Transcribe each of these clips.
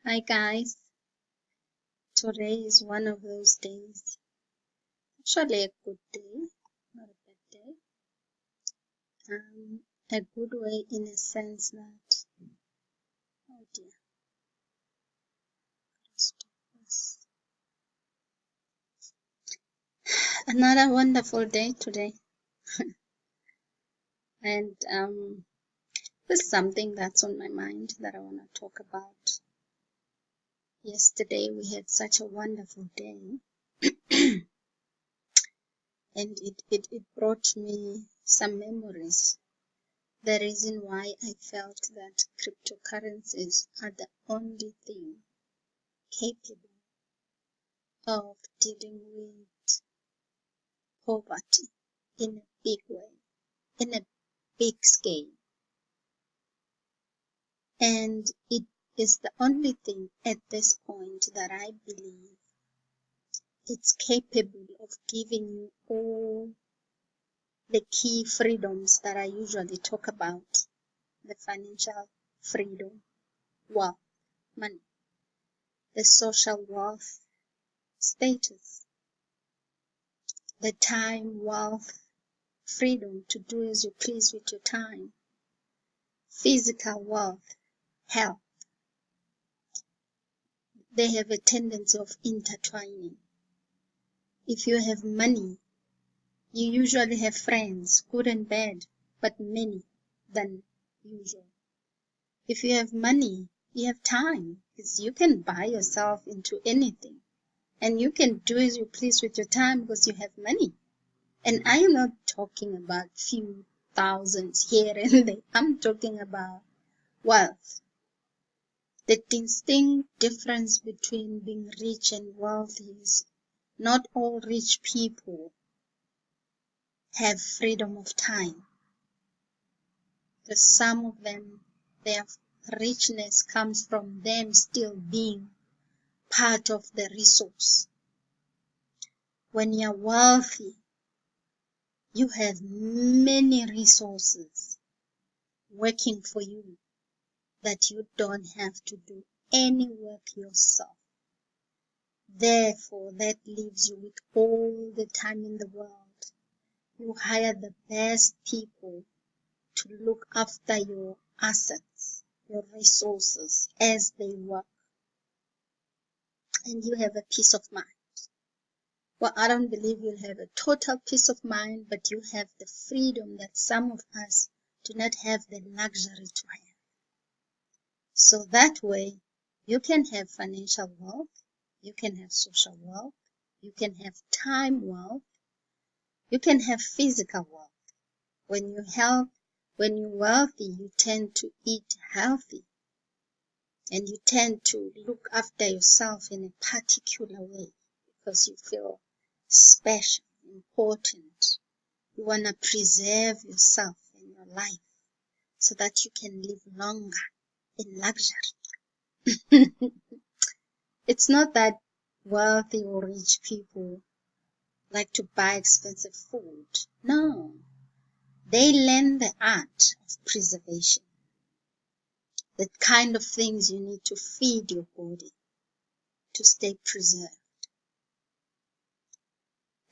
Hi guys, today is one of those days. Actually a good day, not a bad day. A good way in a sense that, oh dear, stop this. Another wonderful day today. And there's something that's on my mind that I want to talk about. Yesterday we had such a wonderful day. And it brought me some memories. The reason why I felt that cryptocurrencies are the only thing capable of dealing with poverty in a big way, in a big scale. And it is the only thing at this point that I believe it's capable of giving you all the key freedoms that I usually talk about: the financial freedom, wealth, money, the social wealth, status, the time, wealth, freedom to do as you please with your time, physical wealth, health. They have a tendency of intertwining. If you have money, you usually have friends, good and bad, but many than usual. If you have money, you have time, because you can buy yourself into anything. And you can do as you please with your time because you have money. And I am not talking about few thousands here and there. I'm talking about wealth. The distinct difference between being rich and wealthy is not all rich people have freedom of time. Because some of them, their richness comes from them still being part of the resource. When you're wealthy, you have many resources working for you that you don't have to do any work yourself. Therefore, that leaves you with all the time in the world. You hire the best people to look after your assets, your resources as they work. And you have a peace of mind. Well, I don't believe you'll have a total peace of mind, but you have the freedom that some of us do not have the luxury to have. So that way, you can have financial wealth, you can have social wealth, you can have time wealth, you can have physical wealth. When you're wealthy, you tend to eat healthy, and you tend to look after yourself in a particular way because you feel special, important. You want to preserve yourself in your life so that you can live longer in luxury. It's not that wealthy or rich people like to buy expensive food. No, they learn the art of preservation. The kind of things you need to feed your body to stay preserved.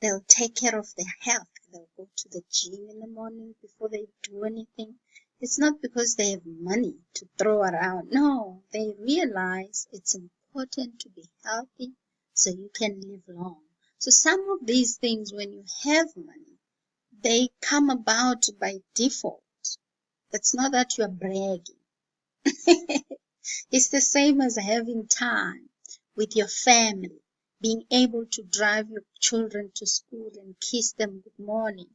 They'll take care of their health. They'll go to the gym in the morning before they do anything. It's not because they have money to throw around. No, they realize it's important to be healthy so you can live long. So some of these things, when you have money, they come about by default. It's not that you're bragging. It's the same as having time with your family, being able to drive your children to school and kiss them good morning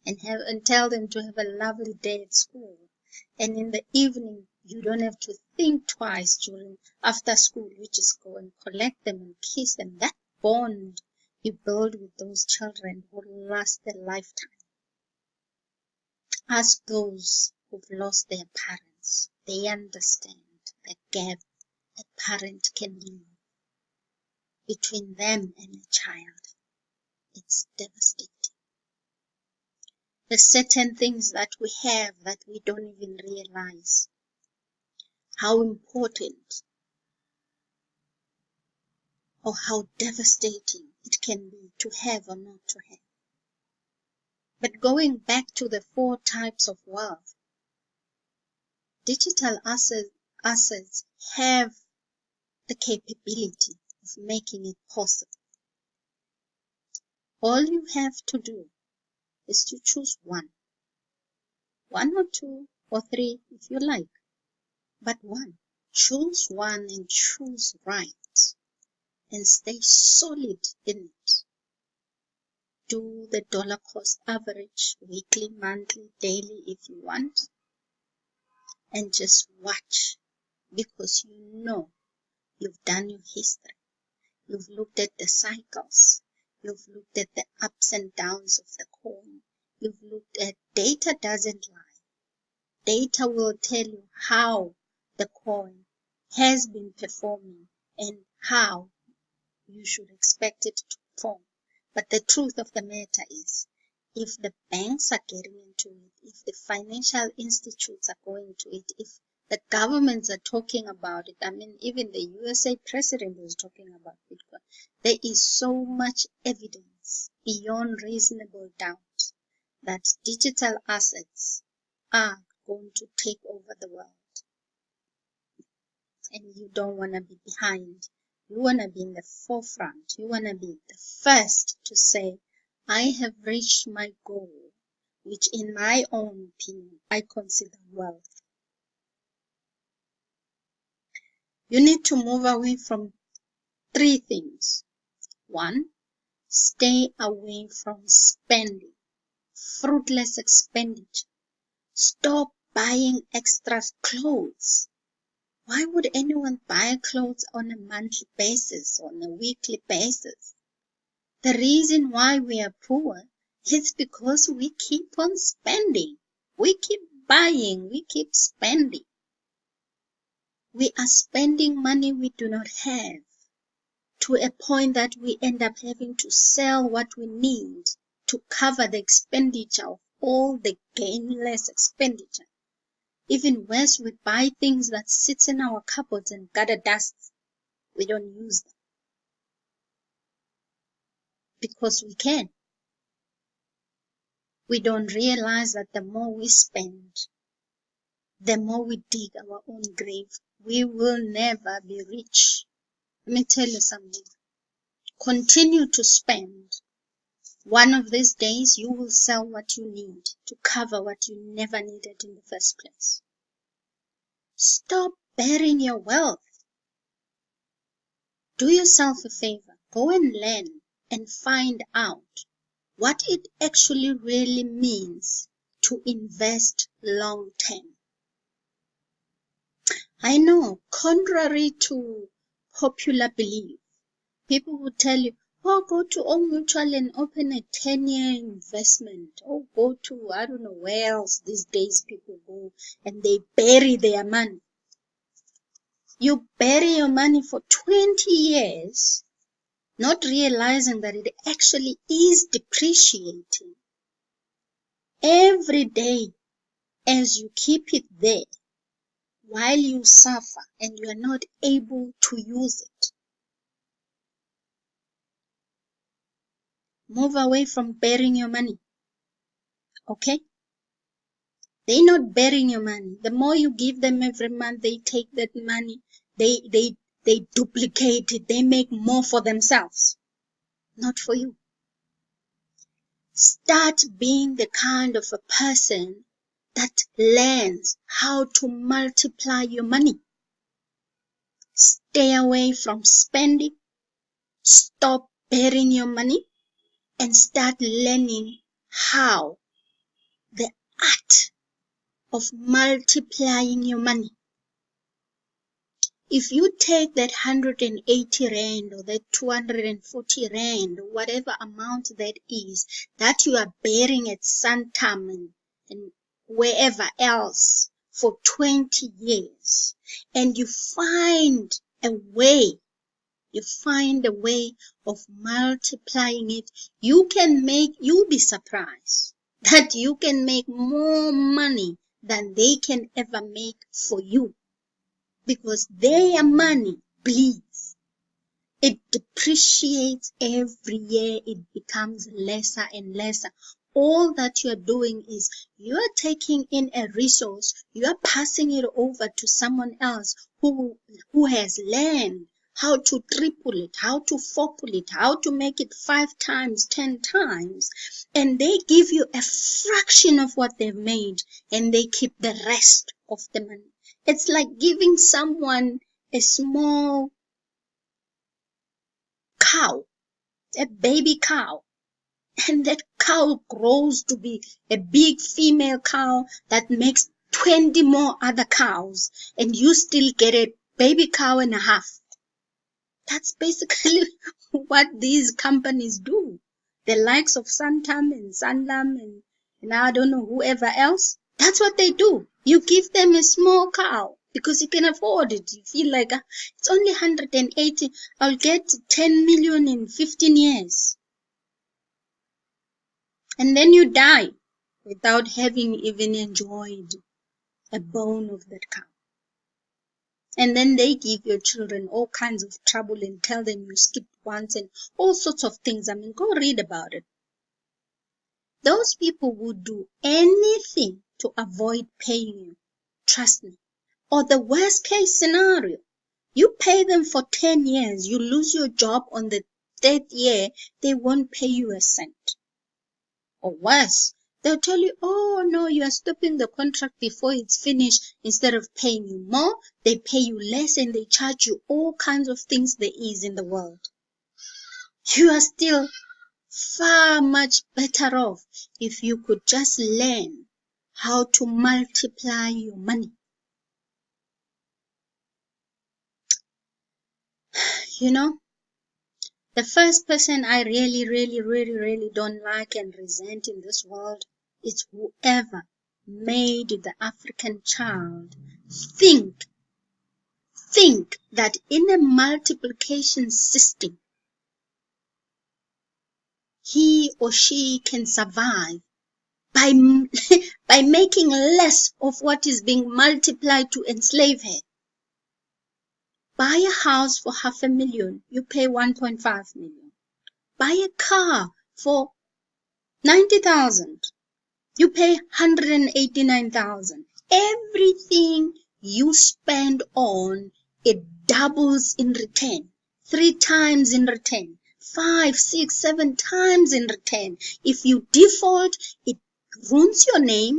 and tell them to have a lovely day at school. And in the evening, you don't have to think twice after school. You just go and collect them and kiss them. That bond you build with those children will last a lifetime. Ask those who've lost their parents. They understand the gap a parent can leave between them and a child. It's devastating. There's certain things that we have that we don't even realize how important or how devastating it can be to have or not to have. But going back to the 4 types of wealth, digital assets have the capability of making it possible. All you have to do is to choose one or 2 or 3 if you like, but one. Choose one and choose right, and stay solid in it. Do the dollar cost average, weekly, monthly, daily if you want, and just watch, because you know you've done your history. You've looked at the cycles. You've looked at the ups and downs of the coin. You've looked at data doesn't lie. Data will tell you how the coin has been performing and how you should expect it to perform. But the truth of the matter is, if the banks are getting into it, if the financial institutes are going to it, if the governments are talking about it, I mean, even the USA president is talking about Bitcoin, there is so much evidence beyond reasonable doubt that digital assets are going to take over the world. And you don't want to be behind. You want to be in the forefront. You want to be the first to say, I have reached my goal, which in my own opinion, I consider wealth. You need to move away from 3 things. 1, stay away from spending, fruitless expenditure. Stop buying extra clothes. Why would anyone buy clothes on a monthly basis, on a weekly basis? The reason why we are poor is because we keep on spending. We keep buying, we keep spending. We are spending money we do not have, to a point that we end up having to sell what we need to cover the expenditure of all the gainless expenditure. Even worse, we buy things that sit in our cupboards and gather dust. We don't use them because we can. We don't realize that the more we spend, the more we dig our own grave. We will never be rich. Let me tell you something. Continue to spend. One of these days, you will sell what you need to cover what you never needed in the first place. Stop burying your wealth. Do yourself a favor. Go and learn and find out what it actually really means to invest long term. I know, contrary to popular belief, people will tell you, oh, go to Old Mutual and open a 10-year investment. Or go to, I don't know where else these days people go and they bury their money. You bury your money for 20 years, not realizing that it actually is depreciating. Every day, as you keep it there, while you suffer and you are not able to use it. Move away from burying your money. Okay? They're not burying your money. The more you give them every month, they take that money, they duplicate it, they make more for themselves, not for you. Start being the kind of a person that learns how to multiply your money. Stay away from spending. Stop burying your money and start learning how the art of multiplying your money. If you take that 180 rand or that 240 rand or whatever amount that is that you are bearing at Santam and wherever else for 20 years, and you find a way of multiplying it, you'll be surprised that you can make more money than they can ever make for you, because their money bleeds. It depreciates every year. It becomes lesser and lesser. All that you are doing is you are taking in a resource, you are passing it over to someone else who has learned how to triple it, how to fourple it, how to make it 5 times, 10 times. And they give you a fraction of what they've made and they keep the rest of the money. It's like giving someone a small cow, a baby cow, and that cow grows to be a big female cow that makes 20 more other cows, and you still get a baby cow and a half. That's basically what these companies do. The likes of Santam and Sanlam and I don't know whoever else. That's what they do. You give them a small cow because you can afford it. You feel like it's only 180. I'll get 10 million in 15 years. And then you die without having even enjoyed a bone of that cow. And then they give your children all kinds of trouble and tell them you skipped once and all sorts of things. I mean, go read about it. Those people would do anything to avoid paying you. Trust me. Or the worst case scenario, you pay them for 10 years, you lose your job on the 3rd year, they won't pay you a cent. Or worse, they'll tell you, oh no, you are stopping the contract before it's finished. Instead of paying you more, they pay you less and they charge you all kinds of things there is in the world. You are still far much better off if you could just learn how to multiply your money. You know, the first person I really don't like and resent in this world is whoever made the African child think that in a multiplication system, he or she can survive by making less of what is being multiplied to enslave her. Buy a house for 500,000, you pay 1.5 million. Buy a car for 90,000, you pay 189,000. Everything you spend on, it doubles in return. 3 times in return. 5, 6, 7 times in return. If you default, it ruins your name.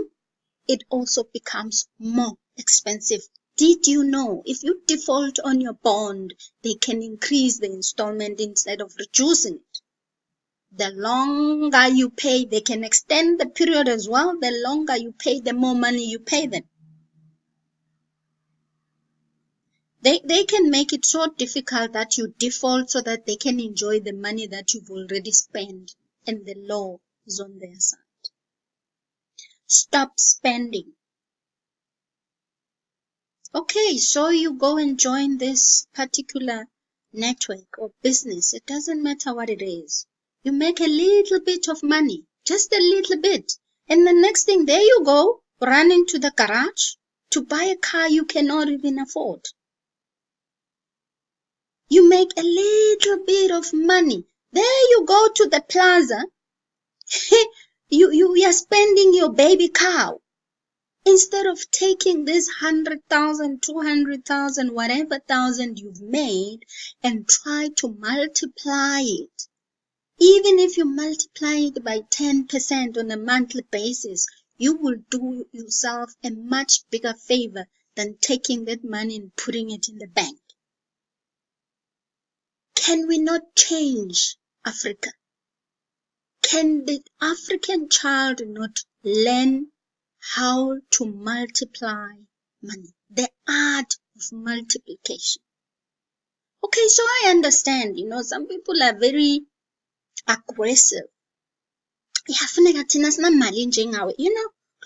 It also becomes more expensive. Did you know if you default on your bond, they can increase the installment instead of reducing it? The longer you pay, they can extend the period as well. The longer you pay, the more money you pay them. They can make it so difficult that you default so that they can enjoy the money that you've already spent, and the law is on their side. Stop spending. Okay, so you go and join this particular network or business. It doesn't matter what it is. You make a little bit of money, just a little bit. And the next thing, there you go, run into the garage to buy a car you cannot even afford. You make a little bit of money. There you go to the plaza. you are spending your baby cow. Instead of taking this 100,000, 200,000, whatever thousand you've made and try to multiply it. Even if you multiply it by 10% on a monthly basis, you will do yourself a much bigger favor than taking that money and putting it in the bank. Can we not change Africa? Can the African child not learn how to multiply money? The art of multiplication. Okay, so I understand, some people are very aggressive. Yafuneka thina sinamali njengawe.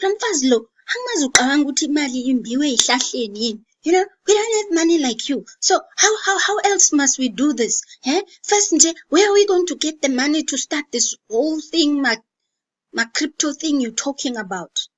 Lo mfazi lo angimazi uqabanga ukuthi imali imbiwe ezihlahleni yini. We don't have money like you. So how else must we do this? First nje, where are we going to get the money to start this whole thing, my crypto thing you're talking about?